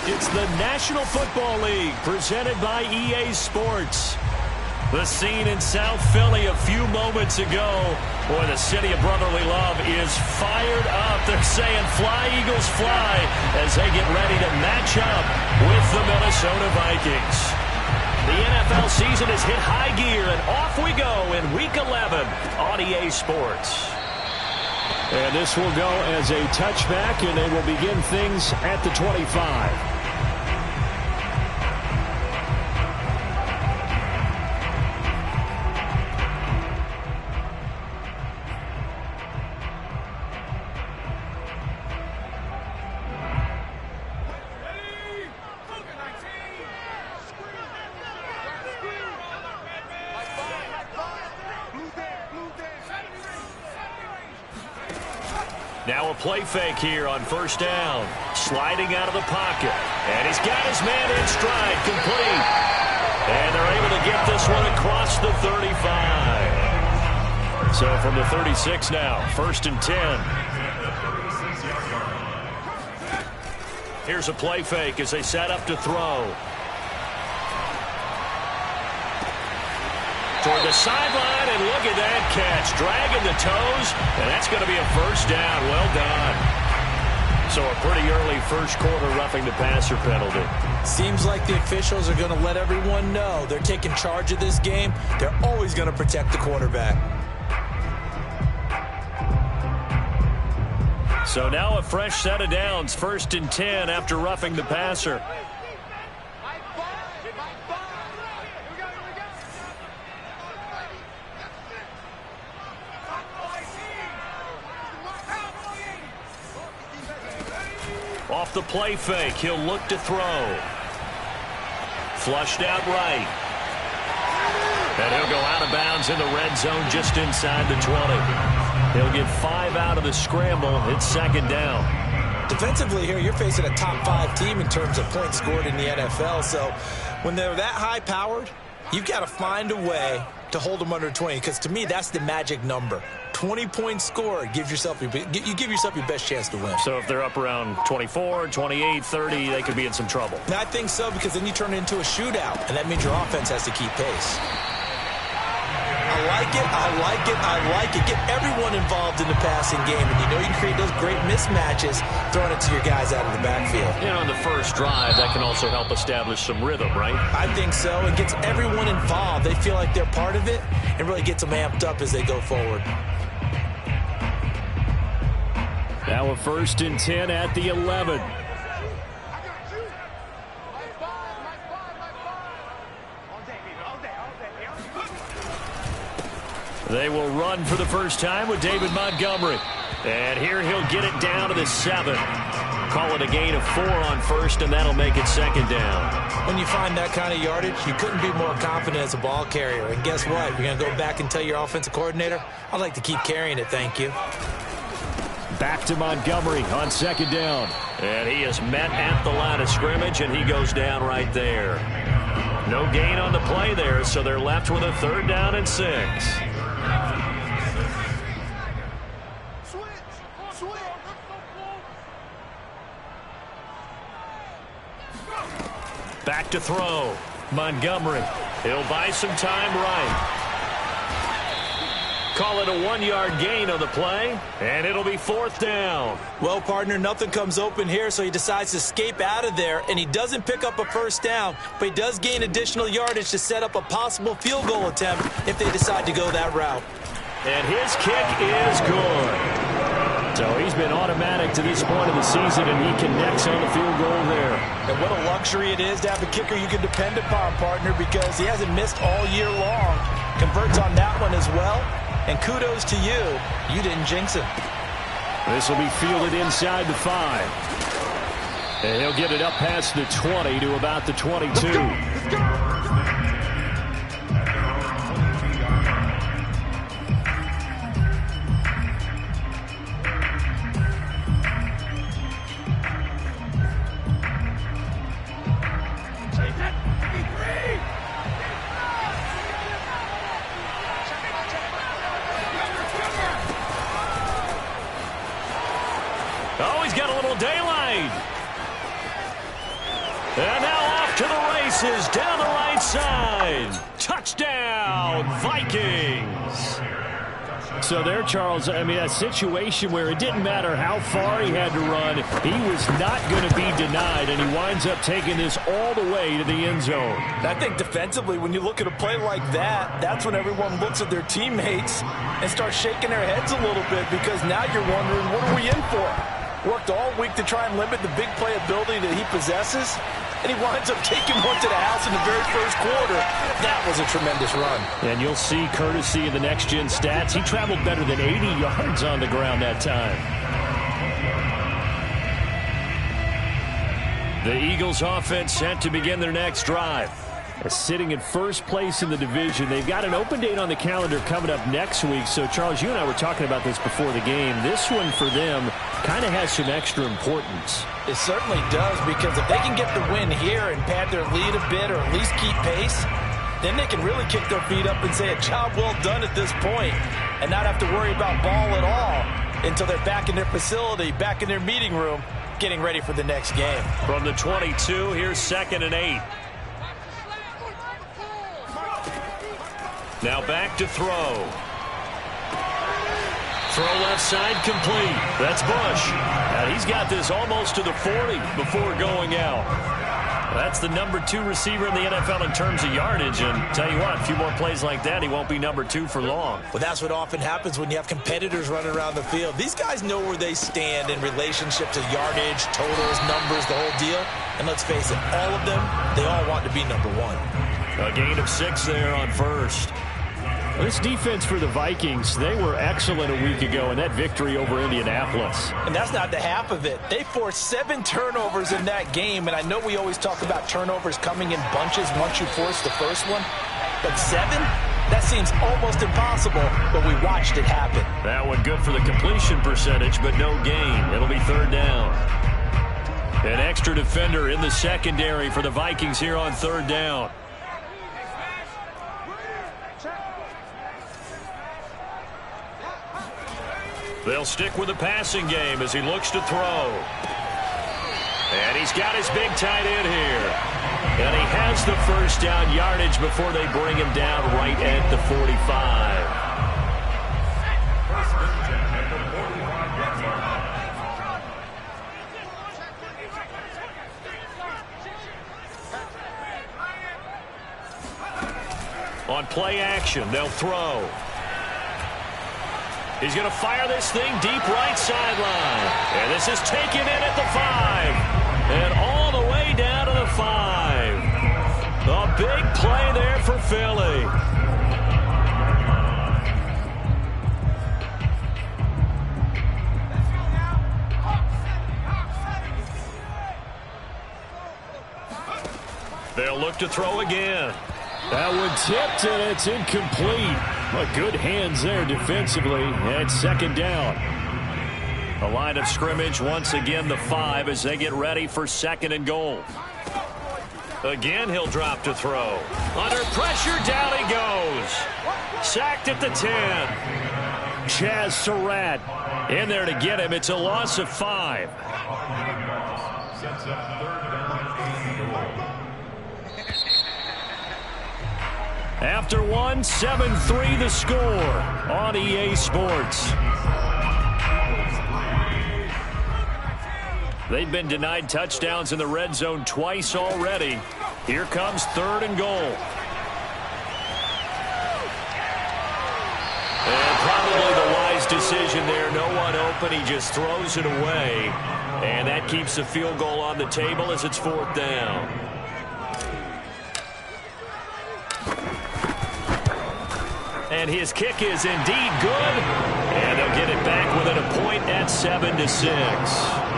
It's the National Football League presented by EA Sports. The scene in South Philly a few moments ago. Boy, the city of brotherly love is fired up. They're saying fly, Eagles, fly, as they get ready to match up with the Minnesota Vikings. The NFL season has hit high gear, and off we go in Week 11 on EA Sports. And this will go as a touchback, and they will begin things at the 25. Now a play fake here on first down. Sliding out of the pocket. And he's got his man in stride, complete. And they're able to get this one across the 35. So from the 36 now, 1st and 10. Here's a play fake as they set up to throw. Toward the sideline, and look at that catch. Dragging the toes, and that's going to be a first down. Well done. So a pretty early first quarter roughing the passer penalty. Seems like the officials are going to let everyone know they're taking charge of this game. They're always going to protect the quarterback. So now a fresh set of downs. 1st and 10 after roughing the passer. Off the play fake, he'll look to throw. Flushed out right. And he'll go out of bounds in the red zone just inside the 20. He'll get 5 out of the scramble. It's 2nd down. Defensively here, you're facing a top 5 team in terms of points scored in the NFL. So when they're that high-powered, you've got to find a way to hold them under 20, because to me, that's the magic number. 20 points scored, you give yourself your best chance to win. So if they're up around 24, 28, 30, they could be in some trouble. I think so, because then you turn it into a shootout, and that means your offense has to keep pace. I like it, I like it, I like it. Get everyone involved in the passing game, and you know you can create those great mismatches throwing it to your guys out of the backfield. You know, on the first drive, that can also help establish some rhythm, right? I think so. It gets everyone involved. They feel like they're part of it, and really gets them amped up as they go forward. Now a 1st and 10 at the 11. They will run for the first time with David Montgomery. And here he'll get it down to the 7. Call it a gain of 4 on first, and that'll make it 2nd down. When you find that kind of yardage, you couldn't be more confident as a ball carrier. And guess what? You're going to go back and tell your offensive coordinator, I'd like to keep carrying it, thank you. Back to Montgomery on 2nd down. And he is met at the line of scrimmage, and he goes down right there. No gain on the play there, so they're left with a 3rd down and 6. Back to throw. Montgomery. He'll buy some time right. Call it a 1-yard gain on the play, and it'll be 4th down. Well, partner, nothing comes open here, so he decides to escape out of there, and he doesn't pick up a first down, but he does gain additional yardage to set up a possible field goal attempt if they decide to go that route. And his kick is good. So he's been automatic to this point of the season, and he connects on the field goal there. And what a luxury it is to have a kicker you can depend upon, partner, because he hasn't missed all year long. Converts on that one as well. And kudos to you. You didn't jinx him. This will be fielded inside the 5. And he'll get it up past the 20 to about the 22. Let's go. Let's go. Oh, he's got a little daylight. races down the right side. Touchdown, Vikings. So there, Charles, I mean, a situation where it didn't matter how far he had to run, he was not going to be denied, and he winds up taking this all the way to the end zone. I think defensively, when you look at a play like that, that's when everyone looks at their teammates and starts shaking their heads a little bit, because now you're wondering, what are we in for? Worked all week to try and limit the big play ability that he possesses, and he winds up taking one to the house in the very first quarter. That was a tremendous run. And you'll see courtesy of the next-gen stats, he traveled better than 80 yards on the ground that time. The Eagles offense set to begin their next drive. Sitting in first place in the division. They've got an open date on the calendar coming up next week. So, Charles, you and I were talking about this before the game. This one for them kind of has some extra importance. It certainly does, because if they can get the win here and pad their lead a bit or at least keep pace, then they can really kick their feet up and say a job well done at this point and not have to worry about ball at all until they're back in their facility, back in their meeting room, getting ready for the next game. From the 22, here's 2nd and 8. Now back to throw. Throw left side complete. That's Bush. And he's got this almost to the 40 before going out. That's the number 2 receiver in the NFL in terms of yardage. And tell you what, a few more plays like that, he won't be number 2 for long. Well, that's what often happens when you have competitors running around the field. These guys know where they stand in relationship to yardage, totals, numbers, the whole deal. And let's face it, all of them, they all want to be number 1. A gain of 6 there on first. This defense for the Vikings, they were excellent a week ago in that victory over Indianapolis. And that's not the half of it. They forced 7 turnovers in that game, and I know we always talk about turnovers coming in bunches once you force the first one, but 7? That seems almost impossible, but we watched it happen. That one good for the completion percentage, but no gain. It'll be 3rd down. An extra defender in the secondary for the Vikings here on 3rd down. They'll stick with the passing game as he looks to throw. And he's got his big tight end here. And he has the first down yardage before they bring him down right at the 45. On play action, they'll throw. He's going to fire this thing deep right sideline. And this is taken in at the 5. And all the way down to the 5. A big play there for Philly. They'll look to throw again. That one tipped, and it's incomplete. But good hands there defensively, and 2nd down. The line of scrimmage, once again, the 5 as they get ready for 2nd and goal. Again, he'll drop to throw. Under pressure, down he goes. Sacked at the 10. Chaz Surratt In there to get him. It's a loss of 5. After one, 7-3 the score on EA Sports. They've been denied touchdowns in the red zone twice already. Here comes 3rd and goal. And probably the wise decision there. No one open. He just throws it away. And that keeps the field goal on the table as it's 4th down. And his kick is indeed good. And they'll get it back within a point at 7-6.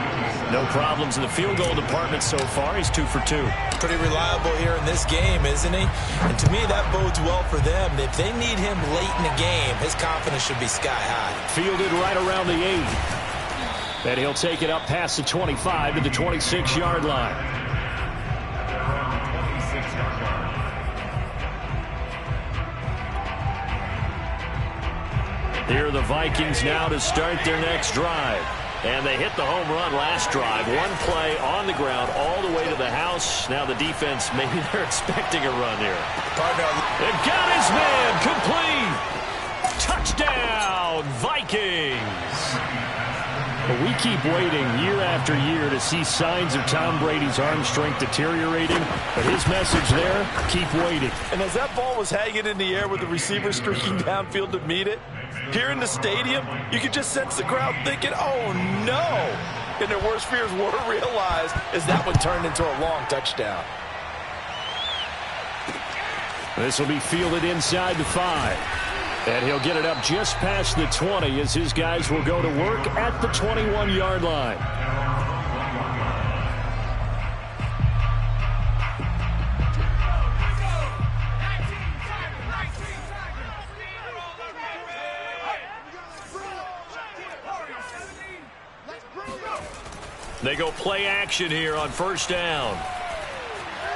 No problems in the field goal department so far. He's 2 for 2. Pretty reliable here in this game, isn't he? And to me, that bodes well for them. If they need him late in the game, his confidence should be sky high. Fielded right around the 8. And he'll take it up past the 25 to the 26-yard line. Here are the Vikings now to start their next drive. And they hit the home run last drive. One play on the ground all the way to the house. Now the defense, maybe they're expecting a run here. It got his man complete. Touchdown, Vikings. But we keep waiting year after year to see signs of Tom Brady's arm strength deteriorating. But his message there, keep waiting. And as that ball was hanging in the air with the receiver streaking downfield to meet it, here in the stadium, you could just sense the crowd thinking, oh, no. And their worst fears were realized as that one turned into a long touchdown. This will be fielded inside the 5. And he'll get it up just past the 20 as his guys will go to work at the 21-yard line. They go play action here on first down.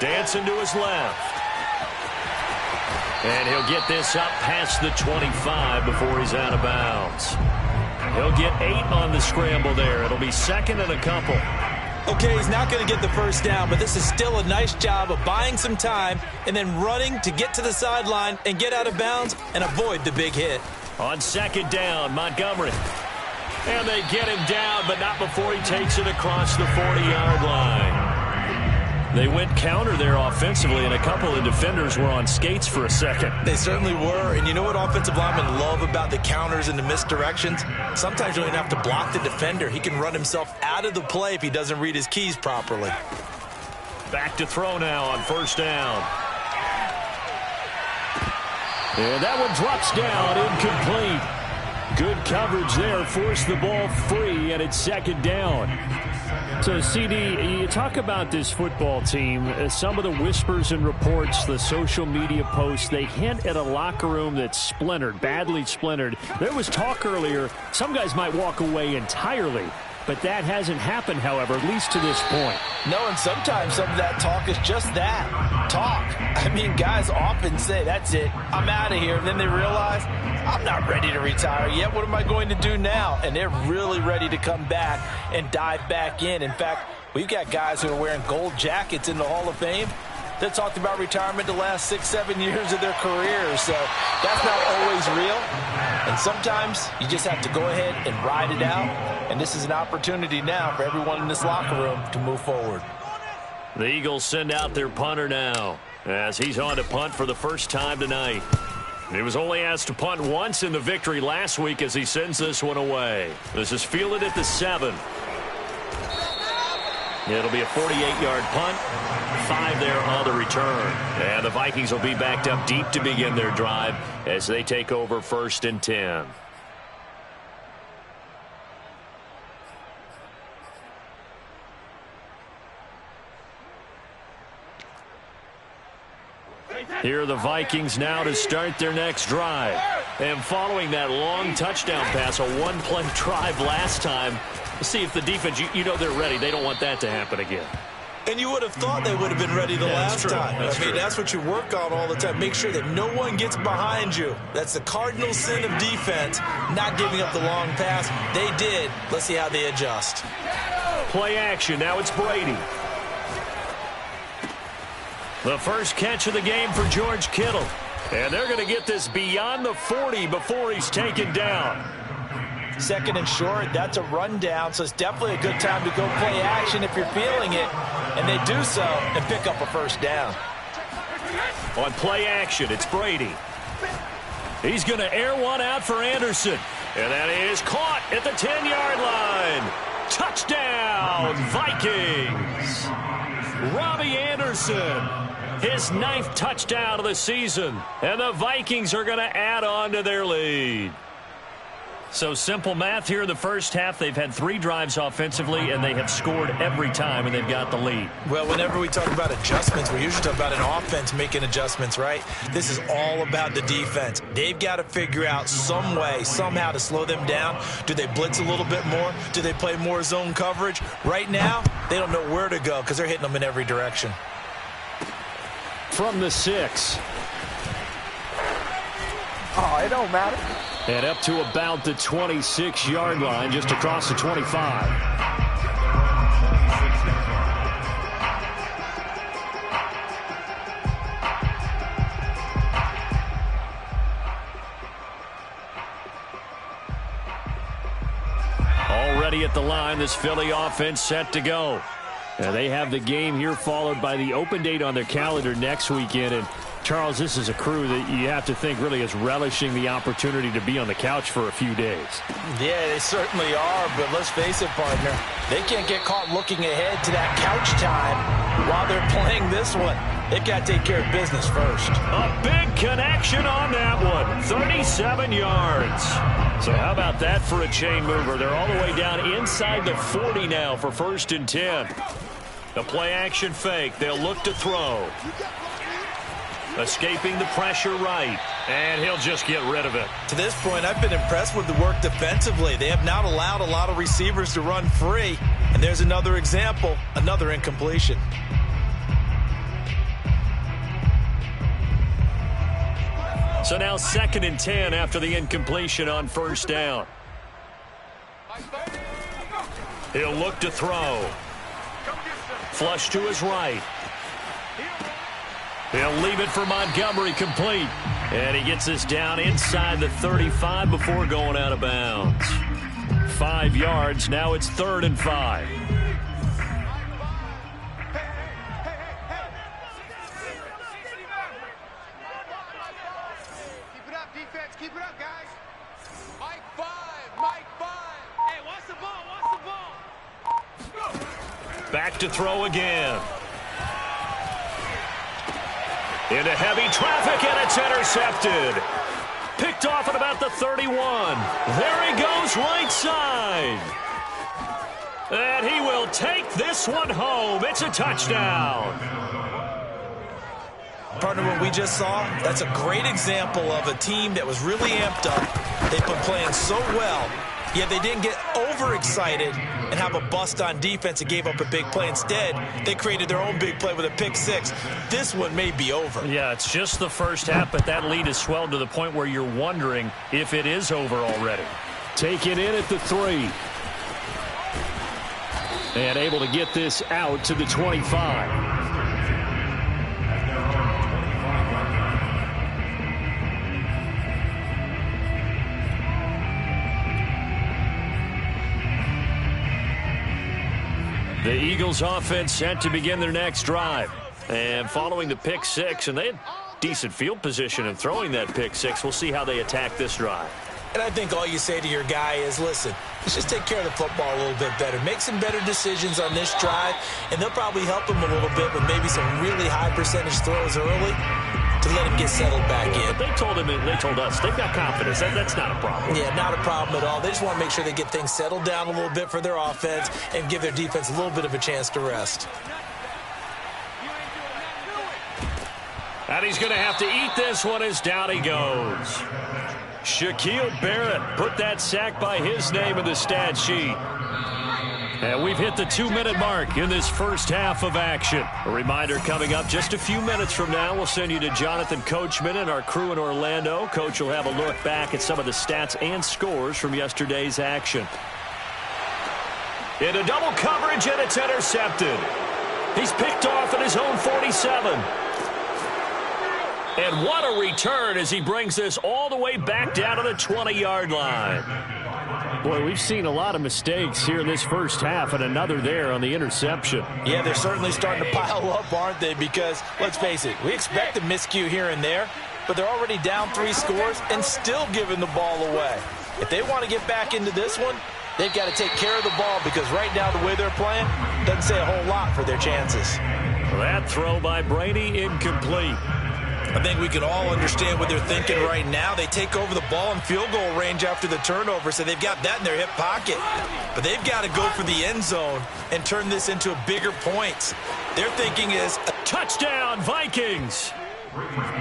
Dancing to his left. And he'll get this up past the 25 before he's out of bounds. He'll get 8 on the scramble there. It'll be second and a couple. Okay, he's not going to get the first down, but this is still a nice job of buying some time and then running to get to the sideline and get out of bounds and avoid the big hit. On second down, Montgomery. And they get him down, but not before he takes it across the 40-yard line. They went counter there offensively, and a couple of defenders were on skates for a second. They certainly were, and you know what offensive linemen love about the counters and the misdirections? Sometimes you don't even have to block the defender. He can run himself out of the play if he doesn't read his keys properly. Back to throw now on first down. And that one drops down, incomplete. Good coverage there, forced the ball free, and it's second down. So, CD, you talk about this football team, some of the whispers and reports, the social media posts, they hint at a locker room that's splintered, badly splintered. There was talk earlier, some guys might walk away entirely, but that hasn't happened, however, at least to this point. No, and sometimes some of that talk is just that, talk. I mean, guys often say, that's it, I'm out of here, and then they realize, I'm not ready to retire yet. What am I going to do now? And they're really ready to come back and dive back in. In fact, we've got guys who are wearing gold jackets in the Hall of Fame that talked about retirement the last 6-7 years of their careers. So that's not always real. And sometimes you just have to go ahead and ride it out. And this is an opportunity now for everyone in this locker room to move forward. The Eagles send out their punter now as he's on to punt for the first time tonight. He was only asked to punt once in the victory last week as he sends this one away. This is fielded at the 7. It'll be a 48-yard punt. 5 there on the return. And the Vikings will be backed up deep to begin their drive as they take over 1st and 10. Here are the Vikings now to start their next drive. And following that long touchdown pass, a one-play drive last time, let's see if the defense, you know they're ready. They don't want that to happen again. And you would have thought they would have been ready the last time. That's what you work on all the time. Make sure that no one gets behind you. That's the cardinal sin of defense, not giving up the long pass. They did. Let's see how they adjust. Play action. Now it's Brady. The first catch of the game for George Kittle. And they're going to get this beyond the 40 before he's taken down. Second and short, that's a rundown, so it's definitely a good time to go play action if you're feeling it. And they do so and pick up a first down. On play action, it's Brady. He's going to air one out for Anderson. And that is caught at the 10-yard line. Touchdown, Vikings. Robbie Anderson, his 9th touchdown of the season. And the Vikings are going to add on to their lead. So simple math here in the first half. They've had 3 drives offensively, and they have scored every time, and they've got the lead. Well, whenever we talk about adjustments, we usually talk about an offense making adjustments, right? This is all about the defense. They've got to figure out some way, somehow to slow them down. Do they blitz a little bit more? Do they play more zone coverage? Right now, they don't know where to go because they're hitting them in every direction. From the 6. Oh, it don't matter. And up to about the 26-yard line, just across the 25. Already at the line, this Philly offense set to go. They have the game here followed by the open date on their calendar next weekend. And Charles, this is a crew that you have to think really is relishing the opportunity to be on the couch for a few days. Yeah, they certainly are, but let's face it, partner. They can't get caught looking ahead to that couch time while they're playing this one. They've got to take care of business first. A big connection on that one. 37 yards. So how about that for a chain mover? They're all the way down inside the 40 now for 1st and 10. The play action fake. They'll look to throw. Escaping the pressure right. And he'll just get rid of it. To this point, I've been impressed with the work defensively. They have not allowed a lot of receivers to run free. And there's another example, another incompletion. So now 2nd and 10 after the incompletion on 1st down. He'll look to throw. Flush to his right. He'll leave it for Montgomery, complete. And he gets us down inside the 35 before going out of bounds. 5 yards. Now it's 3rd and 5. Keep it up, guys. Mike 5. Mike 5. Hey, watch the ball. Watch the ball. Back to throw again. Into heavy traffic, and it's intercepted. Picked off at about the 31. There he goes, right side. And he will take this one home. It's a touchdown. Partner, what we just saw, that's a great example of a team that was really amped up. They've been playing so well, yet they didn't get overexcited and have a bust on defense and gave up a big play. Instead, they created their own big play with a pick six. This one may be over. Yeah, it's just the first half, but that lead has swelled to the point where you're wondering if it is over already. Taken in at the 3. And able to get this out to the 25. The Eagles offense set to begin their next drive. And following the pick six, and they had decent field position in throwing that pick six. We'll see how they attack this drive. And I think all you say to your guy is, listen, let's just take care of the football a little bit better. Make some better decisions on this drive, and they'll probably help him a little bit with maybe some really high percentage throws early to let him get settled back in. They told us, they've got confidence. That's not a problem. Yeah, not a problem at all. They just want to make sure they get things settled down a little bit for their offense and give their defense a little bit of a chance to rest. And he's going to have to eat this one as down he goes. Shaquille Barrett put that sack by his name in the stat sheet. And we've hit the 2-minute mark in this first half of action. A reminder coming up just a few minutes from now. We'll send you to Jonathan Coachman and our crew in Orlando. Coach will have a look back at some of the stats and scores from yesterday's action. Into double coverage, and it's intercepted. He's picked off at his own 47. And what a return as he brings this all the way back down to the 20-yard line. Boy, we've seen a lot of mistakes here in this first half, and another there on the interception. Yeah, they're certainly starting to pile up, aren't they? Because, let's face it, we expect a miscue here and there, but they're already down 3 scores and still giving the ball away. If they want to get back into this one, they've got to take care of the ball, because right now the way they're playing doesn't say a whole lot for their chances. That throw by Brady incomplete. I think we can all understand what they're thinking right now. They take over the ball in field goal range after the turnover, so they've got that in their hip pocket. But they've got to go for the end zone and turn this into bigger points. Their thinking is a touchdown, Vikings.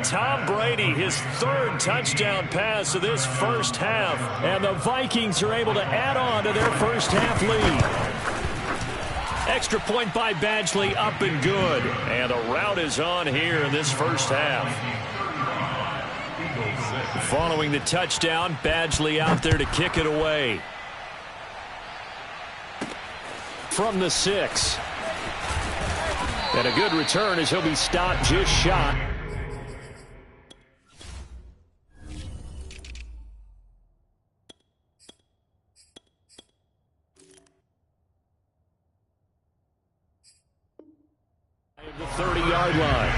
Tom Brady, his 3rd touchdown pass of this first half. And the Vikings are able to add on to their first half lead. Extra point by Badgley, up and good. And the route is on here in this first half. Following the touchdown, Badgley out there to kick it away. From the 6. And a good return as he'll be stopped just shot. The 30-yard line.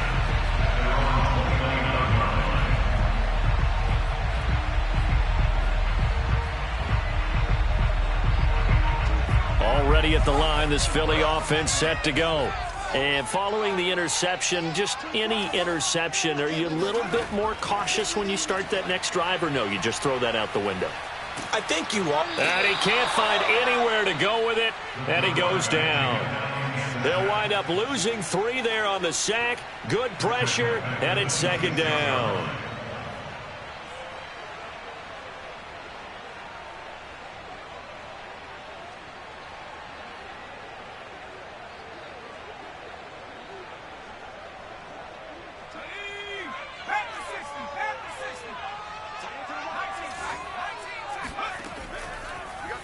Already at the line, this Philly offense set to go. And following the interception, just any interception, are you a little bit more cautious when you start that next drive, or no, you just throw that out the window? I think you are. And he can't find anywhere to go with it, and he goes down. They'll wind up losing 3 there on the sack. Good pressure, and it's second down.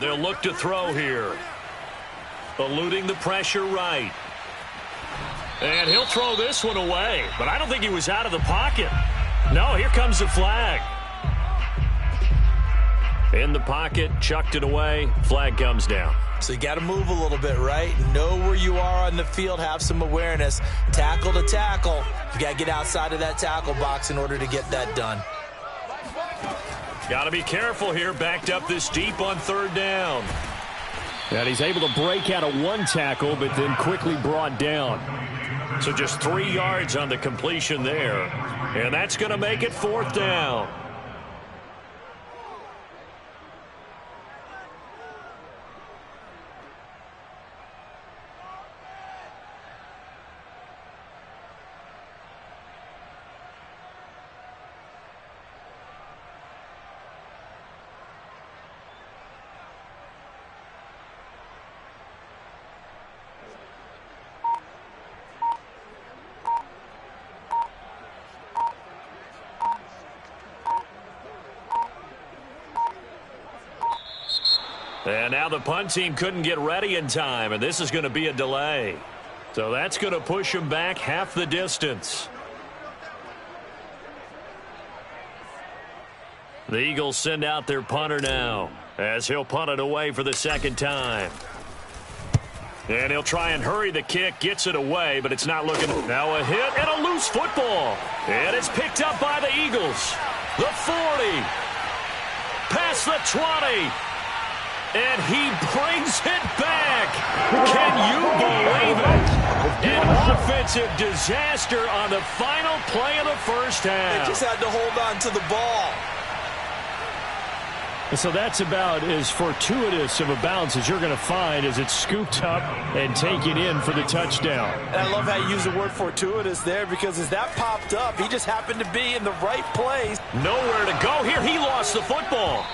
They'll look to throw here. Eluding the pressure right. And he'll throw this one away. But I don't think he was out of the pocket. No, here comes the flag. In the pocket, chucked it away. Flag comes down. So you got to move a little bit, right? Know where you are on the field. Have some awareness. Tackle to tackle. You got to get outside of that tackle box in order to get that done. Got to be careful here. Backed up this deep on third down. And he's able to break out of one tackle, but then quickly brought down. So just 3 yards on the completion there. And that's going to make it fourth down. And now the punt team couldn't get ready in time, and this is going to be a delay. So that's going to push them back half the distance. The Eagles send out their punter now, as he'll punt it away for the second time. And he'll try and hurry the kick, gets it away, but it's not looking. Now a hit and a loose football. And it's picked up by the Eagles. The 40. Past the 20. And he brings it back. Can you believe it? An offensive disaster on the final play of the first half. They just had to hold on to the ball. So that's about as fortuitous of a bounce as you're going to find as it's scooped up and taken in for the touchdown. And I love how you use the word fortuitous there, because as that popped up, he just happened to be in the right place. Nowhere to go here. He lost the football.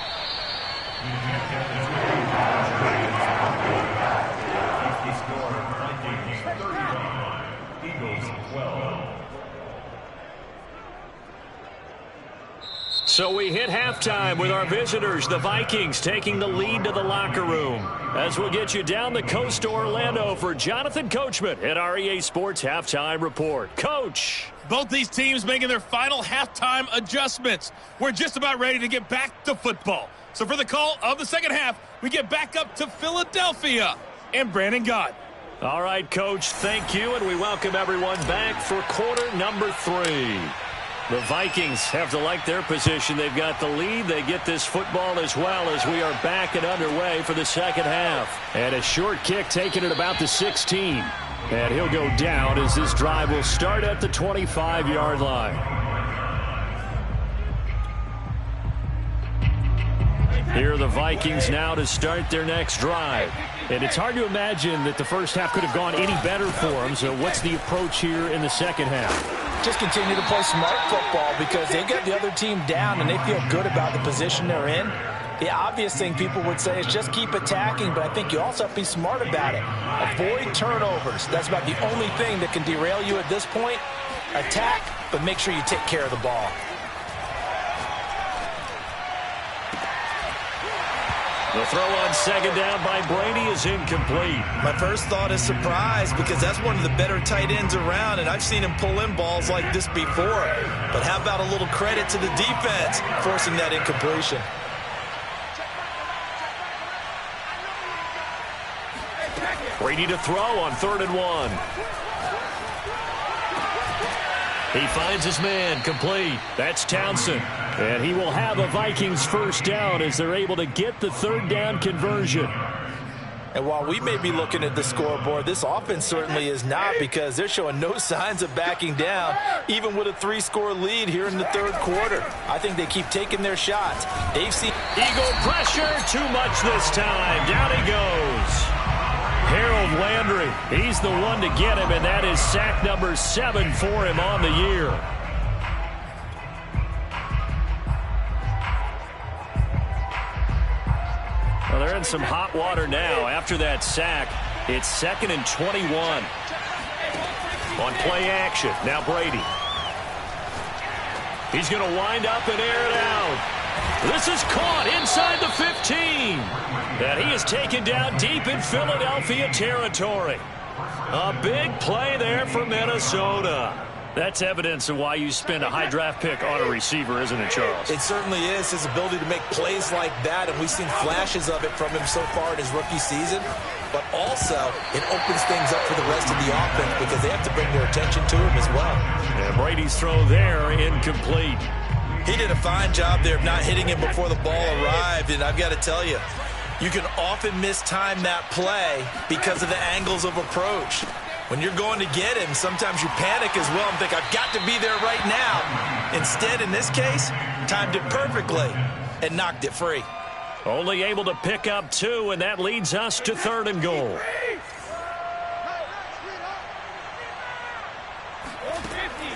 So we hit halftime with our visitors, the Vikings, taking the lead to the locker room. As we'll get you down the coast to Orlando for Jonathan Coachman at our EA Sports Halftime Report. Coach. Both these teams making their final halftime adjustments. We're just about ready to get back to football. So for the call of the second half, we get back up to Philadelphia and Brandon Gott. All right, Coach, thank you, and we welcome everyone back for quarter number 3. The Vikings have to like their position. They've got the lead. They get this football as well as we are back and underway for the second half. And a short kick taken at about the 16. And he'll go down as this drive will start at the 25-yard line. Here are the Vikings now to start their next drive. And it's hard to imagine that the first half could have gone any better for them. So what's the approach here in the second half? Just continue to play smart football, because they get the other team down and they feel good about the position they're in. The obvious thing people would say is just keep attacking, but I think you also have to be smart about it. Avoid turnovers. That's about the only thing that can derail you at this point. Attack, but make sure you take care of the ball. The throw on second down by Brady is incomplete. My first thought is surprise because that's one of the better tight ends around, and I've seen him pull in balls like this before. But how about a little credit to the defense forcing that incompletion? Brady to throw on 3rd and 1. He finds his man, complete. That's Townsend. And he will have a Vikings first down as they're able to get the 3rd down conversion. And while we may be looking at the scoreboard, this offense certainly is not, because they're showing no signs of backing down, even with a 3-score lead here in the 3rd quarter. I think they keep taking their shots. They've seen Eagle pressure, too much this time. Down he goes. Harold Landry, he's the one to get him, and that is sack number 7 for him on the year. Well, they're in some hot water now. After that sack, it's 2nd and 21. On play action, now Brady. He's going to wind up and air it out. This is caught inside the 15. And he is taken down deep in Philadelphia territory. A big play there for Minnesota. That's evidence of why you spend a high draft pick on a receiver, isn't it, Charles? It certainly is, his ability to make plays like that, and we've seen flashes of it from him so far in his rookie season. But also, it opens things up for the rest of the offense because they have to bring their attention to him as well. And Brady's throw there, incomplete. He did a fine job there of not hitting him before the ball arrived, and I've got to tell you, you can often mistime that play because of the angles of approach. When you're going to get him, sometimes you panic as well and think, I've got to be there right now. Instead, in this case, timed it perfectly and knocked it free. Only able to pick up 2, and that leads us to 3rd and goal.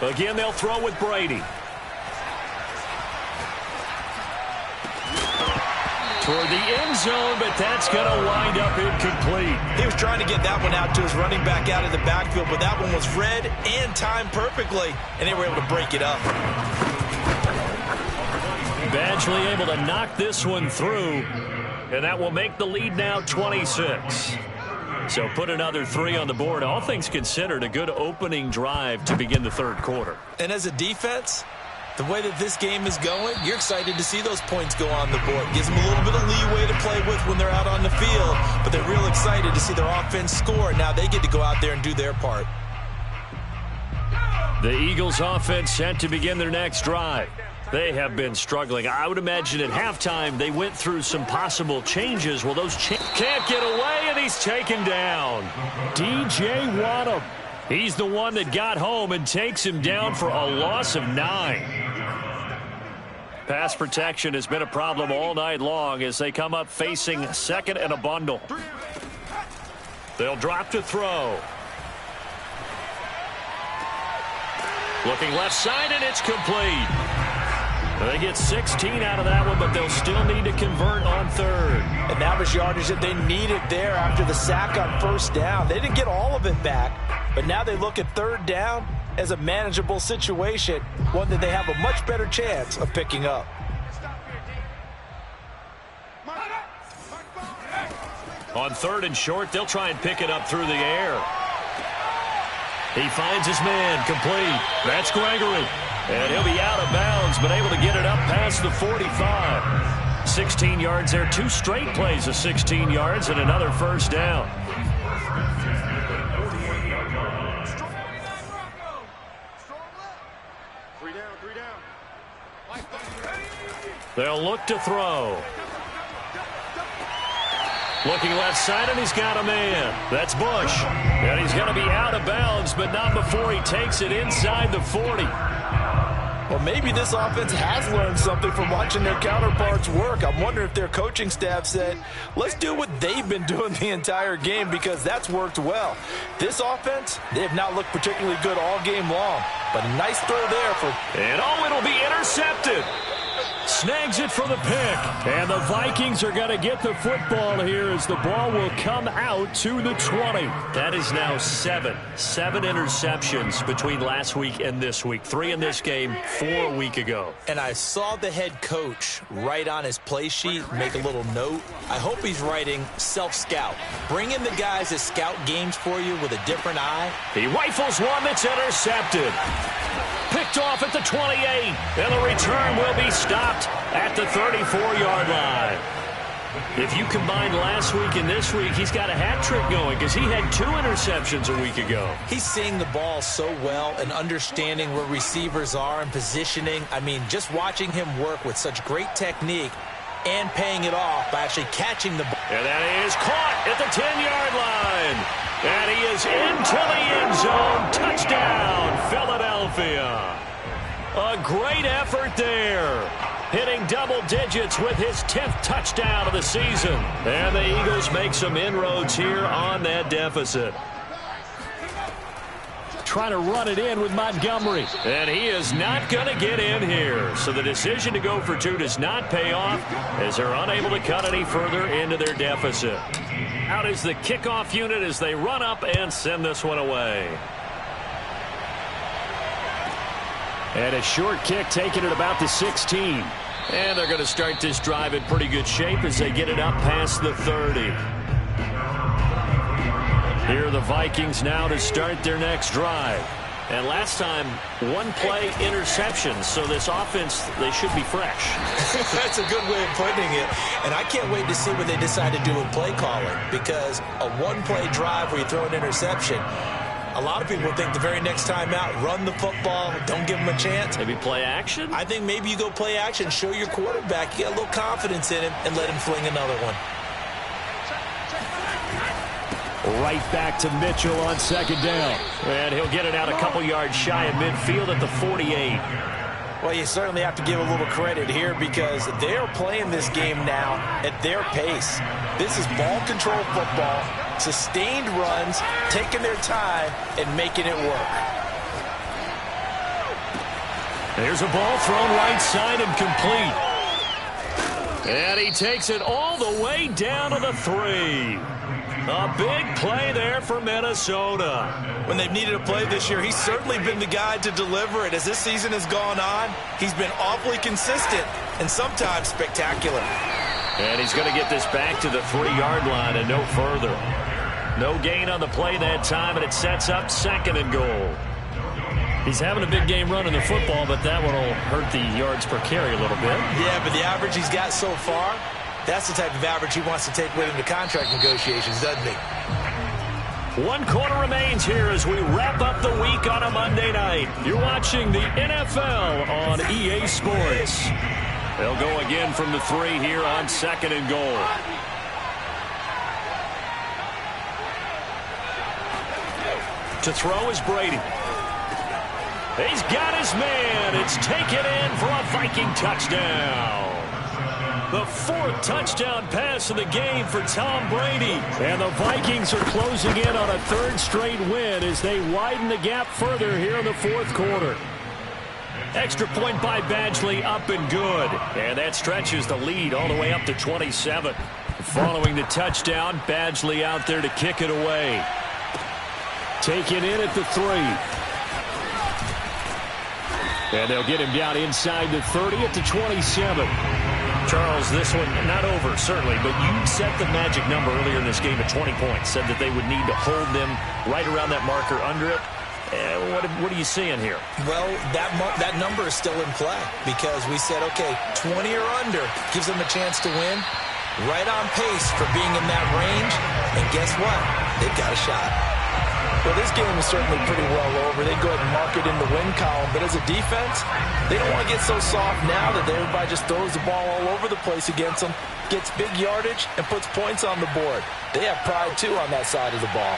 Again, they'll throw with Brady. Toward the end zone, but that's going to wind up incomplete. He was trying to get that one out to his running back out of the backfield, but that one was read and timed perfectly, and they were able to break it up. Badgley able to knock this one through, and that will make the lead now 26. So put another 3 on the board. All things considered, a good opening drive to begin the 3rd quarter. And as a defense, the way that this game is going, you're excited to see those points go on the board. Gives them a little bit of leeway to play with when they're out on the field, but they're real excited to see their offense score. Now they get to go out there and do their part. The Eagles offense set to begin their next drive. They have been struggling. I would imagine at halftime they went through some possible changes. Well, those can't get away, and he's taken down. DJ Waddle. He's the one that got home and takes him down for a loss of 9. Pass protection has been a problem all night long as they come up facing 2nd and a bundle. They'll drop to throw. Looking left side, and it's complete. They get 16 out of that one, but they'll still need to convert on 3rd. And that was yardage that they needed there after the sack on 1st down. They didn't get all of it back, but now they look at 3rd down as a manageable situation, one that they have a much better chance of picking up. On 3rd and short, they'll try and pick it up through the air. He finds his man, complete. That's Gregory. And he'll be out of bounds, but able to get it up past the 45. 16 yards there, 2 straight plays of 16 yards and another first down. They'll look to throw. Looking left side, and he's got a man. That's Bush. And he's going to be out of bounds, but not before he takes it inside the 40. Well, maybe this offense has learned something from watching their counterparts work. I'm wondering if their coaching staff said, let's do what they've been doing the entire game, because that's worked well. This offense, they have not looked particularly good all game long, but a nice throw there for... And oh, it'll be intercepted. Snags it for the pick. And the Vikings are going to get the football here as the ball will come out to the 20. That is now seven interceptions between last week and this week. 3 in this game, 4 a week ago. And I saw the head coach write on his play sheet, make a little note. I hope he's writing self-scout. Bring in the guys that scout games for you with a different eye. He rifles one that's intercepted. Picked off at the 28, and the return will be stopped at the 34-yard line. If you combine last week and this week, he's got a hat trick going because he had 2 interceptions a week ago. He's seeing the ball so well and understanding where receivers are and positioning. I mean, just watching him work with such great technique and paying it off by actually catching the ball. And that is caught at the 10-yard line. And he is into the end zone. Touchdown, Philadelphia. A great effort there. Hitting double digits with his 10th touchdown of the season. And the Eagles make some inroads here on that deficit. Trying to run it in with Montgomery. And he is not going to get in here. So the decision to go for 2 does not pay off as they're unable to cut any further into their deficit. Out is the kickoff unit as they run up and send this one away. And a short kick taken at about the 16. And they're going to start this drive in pretty good shape as they get it up past the 30. Here are the Vikings now to start their next drive. And last time, 1 play interception. So this offense, they should be fresh. That's a good way of putting it. And I can't wait to see what they decide to do with play calling. Because a 1-play drive where you throw an interception, a lot of people think the very next time out, run the football, don't give them a chance. Maybe play action? I think maybe you go play action, show your quarterback, you get a little confidence in him, and let him fling another one. Right back to Mitchell on 2nd down. And he'll get it out a couple yards shy of midfield at the 48. Well, you certainly have to give a little credit here because they're playing this game now at their pace. This is ball control football, sustained runs, taking their time, and making it work. There's a ball thrown right side and complete. And he takes it all the way down to the 3. A big play there for Minnesota. When they've needed a play this year, he's certainly been the guy to deliver it. As this season has gone on, he's been awfully consistent and sometimes spectacular. And he's going to get this back to the 3-yard line and no further. No gain on the play that time, and it sets up 2nd and goal. He's having a big game running the football, but that one will hurt the yards per carry a little bit. Yeah, but the average he's got so far, that's the type of average he wants to take with him to contract negotiations, doesn't he? 1 quarter remains here as we wrap up the week on a Monday night. You're watching the NFL on EA Sports. They'll go again from the 3 here on 2nd and goal. To throw is Brady. He's got his man. It's taken in for a Viking touchdown. The 4th touchdown pass of the game for Tom Brady. And the Vikings are closing in on a 3rd straight win as they widen the gap further here in the 4th quarter. Extra point by Badgley, up and good. And that stretches the lead all the way up to 27. Following the touchdown, Badgley out there to kick it away. Taken in at the 3. And they'll get him down inside the 30 at the 27. Charles, this one not over, certainly, but you set the magic number earlier in this game at 20 points. Said that they would need to hold them right around that marker under it. What are you seeing here? Well, that number is still in play because we said, okay, 20 or under gives them a chance to win. Right on pace for being in that range. And guess what? They've got a shot. Well, this game is certainly pretty well over. They go ahead and mark it in the win column. But as a defense, they don't want to get so soft now that everybody just throws the ball all over the place against them, gets big yardage, and puts points on the board. They have pride, too, on that side of the ball.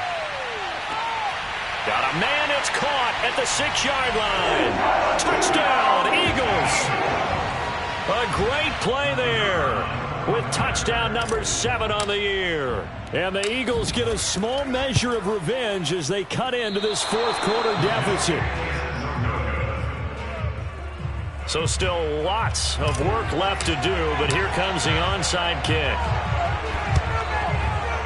Got a man, it's caught at the 6-yard line. Touchdown, Eagles. A great play there with touchdown number 7 on the year. And the Eagles get a small measure of revenge as they cut into this 4th quarter deficit. So still lots of work left to do, but here comes the onside kick.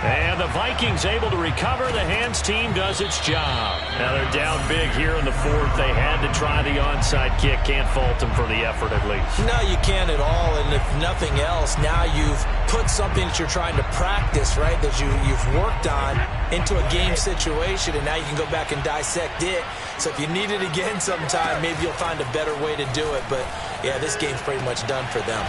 And the Vikings able to recover. The hands team does its job. Now they're down big here in the fourth. They had to try the onside kick. Can't fault them for the effort at least. No, you can't at all. And if nothing else, now you've put something that you're trying to practice, right, that you've worked on into a game situation, and now you can go back and dissect it. So if you need it again sometime, maybe you'll find a better way to do it. But, yeah, this game's pretty much done for them.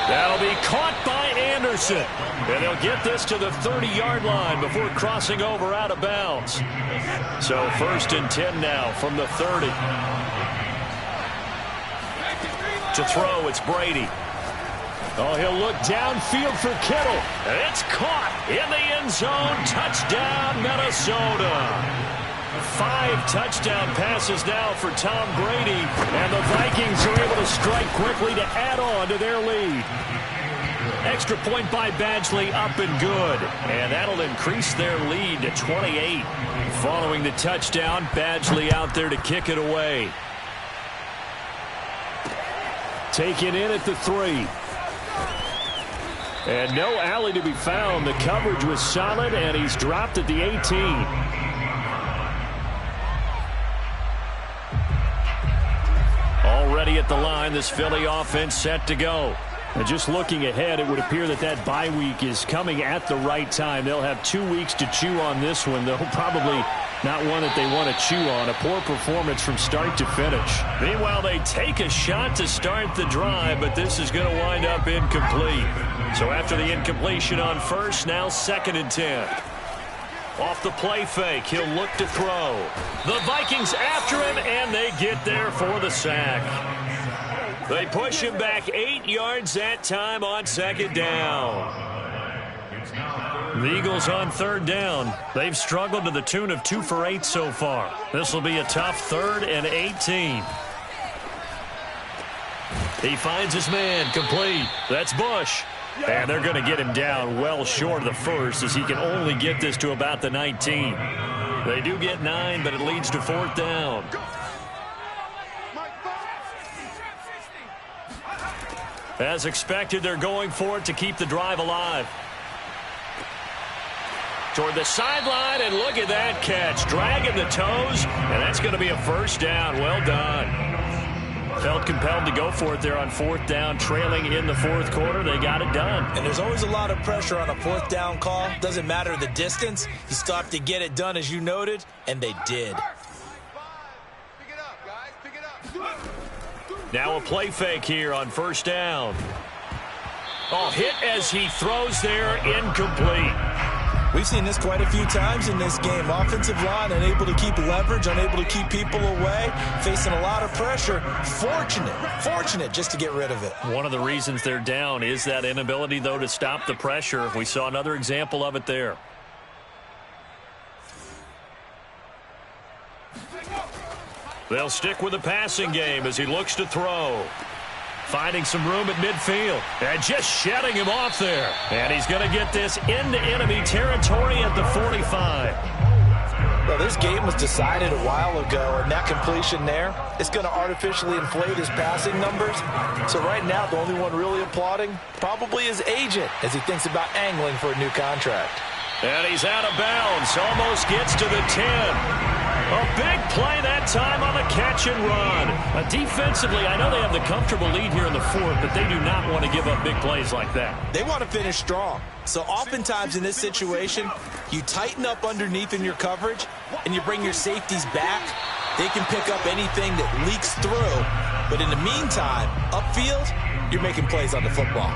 That'll be caught by Anderson. And they'll get this to the 30-yard line before crossing over out of bounds. So 1st and 10 now from the 30. To throw, it's Brady. Oh, he'll look downfield for Kittle. And it's caught in the end zone. Touchdown, Minnesota. 5 touchdown passes now for Tom Brady, and the Vikings are able to strike quickly to add on to their lead. Extra point by Badgley, up and good, and that'll increase their lead to 28. Following the touchdown, Badgley out there to kick it away. Taken in at the 3. And no alley to be found. The coverage was solid, and he's dropped at the 18. Already at the line, this Philly offense set to go. And just looking ahead, it would appear that bye week is coming at the right time. They'll have 2 weeks to chew on this one, though probably not one that they want to chew on. A poor performance from start to finish. Meanwhile, they take a shot to start the drive, but this is going to wind up incomplete. So after the incompletion on first, now 2nd and 10. Off the play fake, he'll look to throw. The Vikings after him, and they get there for the sack. They push him back 8 yards that time on 2nd down. The Eagles on 3rd down. They've struggled to the tune of 2 for 8 so far. This will be a tough 3rd and 18. He finds his man, complete. That's Bush. And they're going to get him down well short of the first, as he can only get this to about the 19. They do get 9, but it leads to 4th down. As expected, they're going for it to keep the drive alive. Toward the sideline, and look at that catch. Dragging the toes, and that's going to be a 1st down. Well done. Felt compelled to go for it there on 4th down, trailing in the 4th quarter. They got it done. And there's always a lot of pressure on a 4th down call. Doesn't matter the distance. You still have to get it done, as you noted, and they did. Pick it up, guys. Pick it up. Now a play fake here on 1st down. Oh, hit as he throws there, incomplete. We've seen this quite a few times in this game. Offensive line unable to keep leverage, unable to keep people away, facing a lot of pressure. Fortunate just to get rid of it. One of the reasons they're down is that inability, though, to stop the pressure. We saw another example of it there. They'll stick with the passing game as he looks to throw. Finding some room at midfield and just shedding him off there. And he's going to get this into enemy territory at the 45. Well, this game was decided a while ago, and that completion there is going to artificially inflate his passing numbers. So right now, the only one really applauding probably his agent as he thinks about angling for a new contract. And he's out of bounds. Almost gets to the 10. A big play that time on the catch and run. Defensively, I know they have the comfortable lead here in the 4th, but they do not want to give up big plays like that. They want to finish strong. So oftentimes in this situation, you tighten up underneath in your coverage, and you bring your safeties back. They can pick up anything that leaks through. But in the meantime, upfield, you're making plays on the football.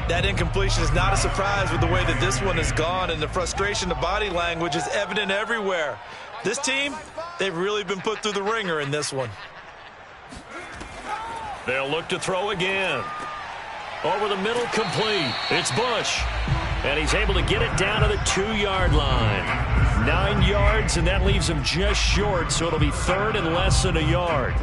That incompletion is not a surprise with the way that this one has gone, and the frustration, the body language is evident everywhere. This team, they've really been put through the ringer in this one. They'll look to throw again. Over the middle, complete. It's Bush. And he's able to get it down to the 2-yard line. 9 yards, and that leaves him just short, so it'll be 3rd and less than a yard.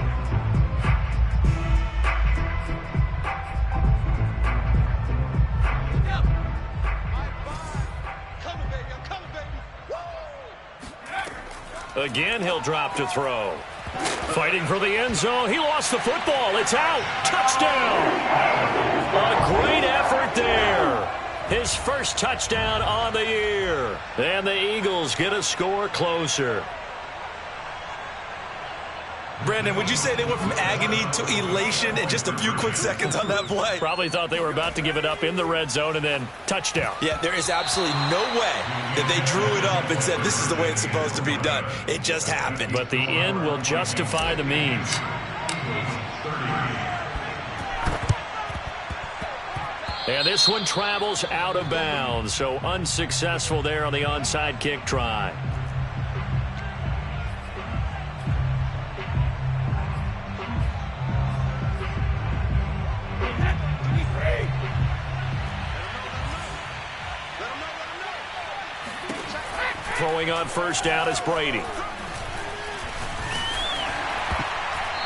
Again, he'll drop to throw. Fighting for the end zone. He lost the football. It's out. Touchdown. A great effort there. His first touchdown on the year. And the Eagles get a score closer. Brandon, would you say they went from agony to elation in just a few quick seconds on that play? Probably thought they were about to give it up in the red zone and then touchdown. Yeah, there is absolutely no way that they drew it up and said this is the way it's supposed to be done. It just happened. But the end will justify the means. And this one travels out of bounds, so unsuccessful there on the onside kick try. Throwing on first down is Brady.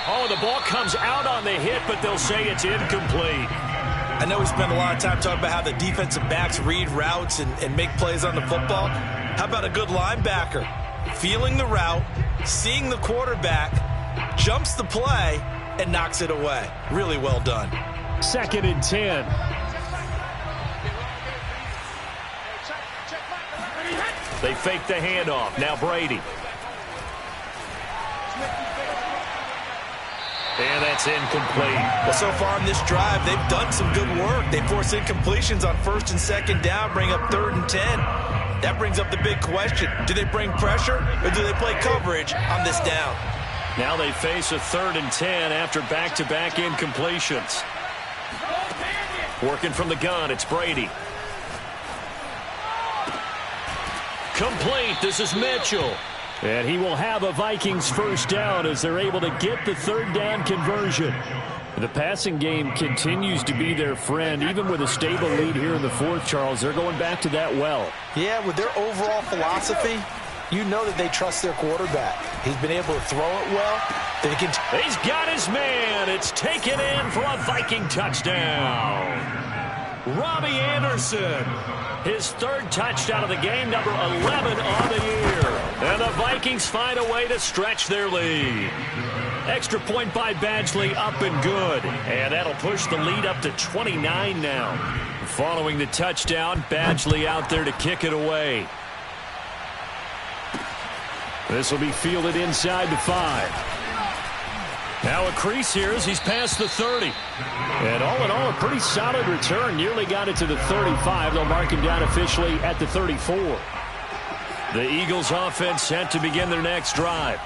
Oh, the ball comes out on the hit, but they'll say it's incomplete. I know we spend a lot of time talking about how the defensive backs read routes and make plays on the football. How about a good linebacker? Feeling the route, seeing the quarterback, jumps the play, and knocks it away. Really well done. 2nd and 10. They fake the handoff. Now Brady. And that's incomplete. Well, so far in this drive, they've done some good work. They force incompletions on 1st and 2nd down, bring up 3rd and 10. That brings up the big question. Do they bring pressure or do they play coverage on this down? Now they face a 3rd and 10 after back-to-back incompletions. Working from the gun, it's Brady. Complete. This is Mitchell. And he will have a Vikings first down as they're able to get the 3rd down conversion. The passing game continues to be their friend. Even with a stable lead here in the 4th, Charles, they're going back to that well. Yeah, with their overall philosophy, you know that they trust their quarterback. He's been able to throw it well. He's got his man. It's taken in for a Viking touchdown. Robbie Anderson. His 3rd touchdown of the game, number 11 on the year. And the Vikings find a way to stretch their lead. Extra point by Badgley, up and good. And that'll push the lead up to 29 now. Following the touchdown, Badgley out there to kick it away. This will be fielded inside the 5. Now a crease here as he's past the 30. And all in all, a pretty solid return. Nearly got it to the 35. They'll mark him down officially at the 34. The Eagles offense set to begin their next drive.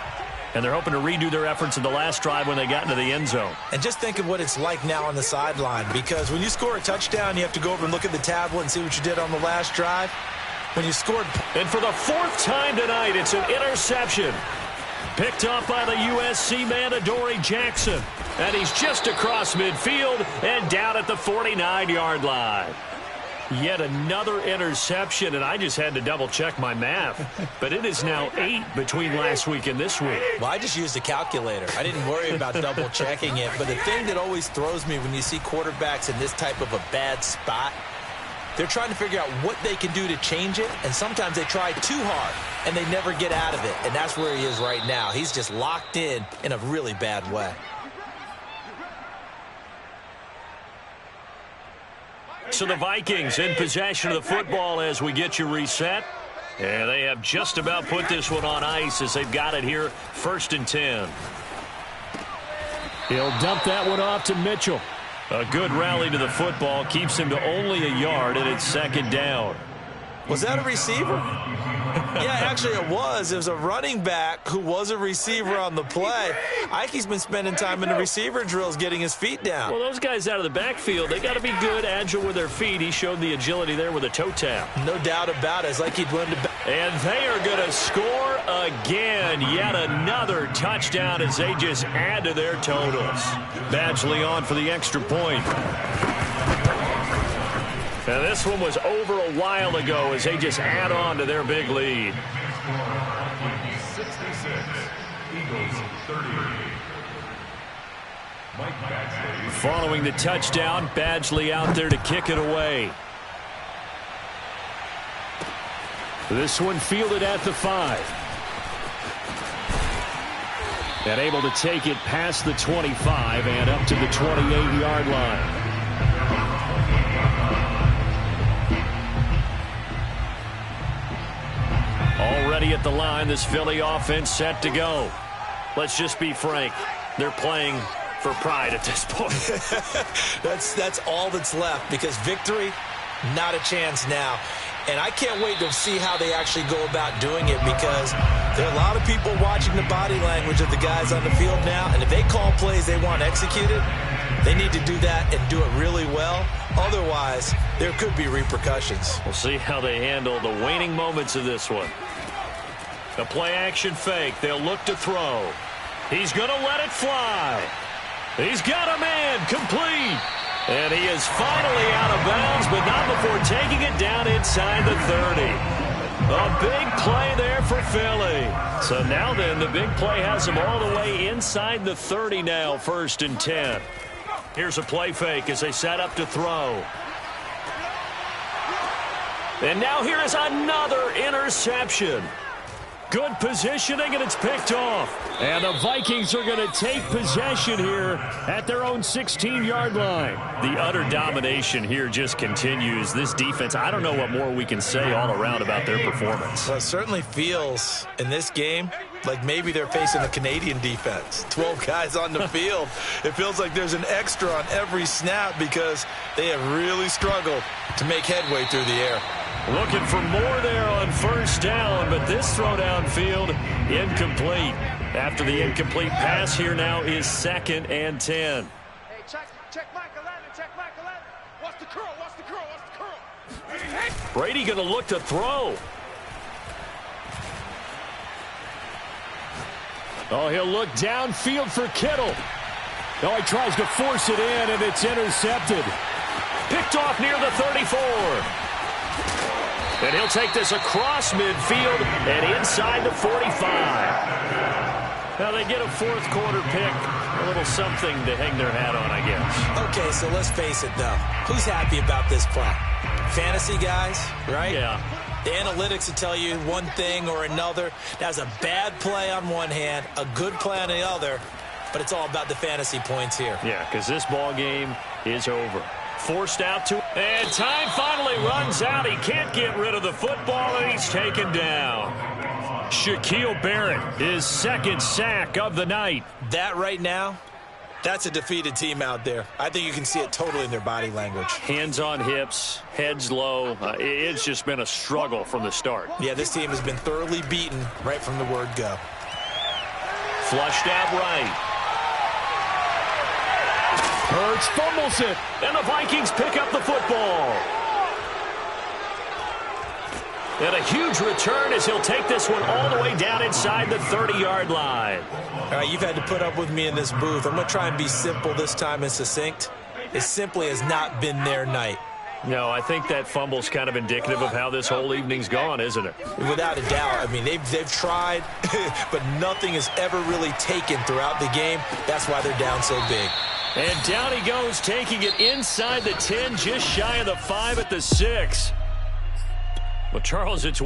And they're hoping to redo their efforts in the last drive when they got into the end zone. And just think of what it's like now on the sideline, because when you score a touchdown, you have to go over and look at the tablet and see what you did on the last drive. When you scored... And for the 4th time tonight, it's an interception. Picked up by the USC man, Adoree Jackson. And he's just across midfield and down at the 49-yard line. Yet another interception, and I just had to double-check my math. But it is now 8 between last week and this week. Well, I just used a calculator. I didn't worry about double-checking it. But the thing that always throws me when you see quarterbacks in this type of a bad spot, they're trying to figure out what they can do to change it, and sometimes they try too hard, and they never get out of it. And that's where he is right now. He's just locked in a really bad way. So the Vikings in possession of the football as we get you reset. And they have just about put this one on ice as they've got it here, 1st and 10. He'll dump that one off to Mitchell. A good rally to the football keeps him to only a yard, and it's 2nd down. Was that a receiver? Yeah, actually it was. It was a running back who was a receiver on the play. Ikey's been spending time in the receiver drills getting his feet down. Well, those guys out of the backfield, they got to be good, agile with their feet. He showed the agility there with a toe tap. No doubt about it. It's like he'd learned to... And they are going to score again. Yet another touchdown as they just add to their totals. Badgley on for the extra point. And this one was over a while ago as they just add on to their big lead. 66, Eagles 30. Following the touchdown, Badgley out there to kick it away. This one fielded at the 5. And able to take it past the 25 and up to the 28-yard line. Already at the line, this Philly offense set to go. Let's just be frank. They're playing for pride at this point. That's all that's left, because victory, not a chance now. And I can't wait to see how they actually go about doing it, because there are a lot of people watching the body language of the guys on the field now, and if they call plays they want executed, they need to do that and do it really well. Otherwise, there could be repercussions. We'll see how they handle the waning moments of this one. The play-action fake. They'll look to throw. He's going to let it fly. He's got a man, complete. And he is finally out of bounds, but not before taking it down inside the 30. A big play there for Philly. So now then, the big play has him all the way inside the 30 now, 1st and 10. Here's a play fake as they set up to throw. And now here is another interception. Good positioning, and it's picked off. And the Vikings are going to take possession here at their own 16-yard line. The utter domination here just continues. This defense, I don't know what more we can say all around about their performance. Well, it certainly feels in this game like maybe they're facing a Canadian defense. 12 guys on the field. It feels like there's an extra on every snap because they have really struggled to make headway through the air. Looking for more there on 1st down, but this throw downfield incomplete. After the incomplete pass, here now is 2nd and 10. Hey, check Mike 11, check Mike 11. What's the curl, what's the curl, what's the curl? Brady going to look to throw. Oh, he'll look downfield for Kittle. Oh, he tries to force it in, and it's intercepted. Picked off near the 34. And he'll take this across midfield and inside the 45. Now they get a 4th quarter pick. A little something to hang their hat on, I guess. Okay, so let's face it, though. Who's happy about this play? Fantasy guys, right? Yeah. The analytics will tell you one thing or another. That's a bad play on one hand, a good play on the other, but it's all about the fantasy points here. Yeah, because this ball game is over. Forced out to, and time finally runs out. He can't get rid of the football, and he's taken down. Shaquille Barrett, his 2nd sack of the night. That right now, that's a defeated team out there. I think you can see it totally in their body language. Hands on hips, heads low. It's just been a struggle from the start. Yeah, this team has been thoroughly beaten right from the word go. Flushed out right. Hurts fumbles it. And the Vikings pick up the football. And a huge return as he'll take this one all the way down inside the 30-yard line. All right, you've had to put up with me in this booth. I'm going to try and be simple this time and succinct. It simply has not been their night. No, I think that fumble's kind of indicative of how this whole evening's gone, isn't it? Without a doubt. I mean, they've tried, but nothing is ever really taken throughout the game. That's why they're down so big. And down he goes, taking it inside the 10, just shy of the 5 at the 6. Well, Charles, it's...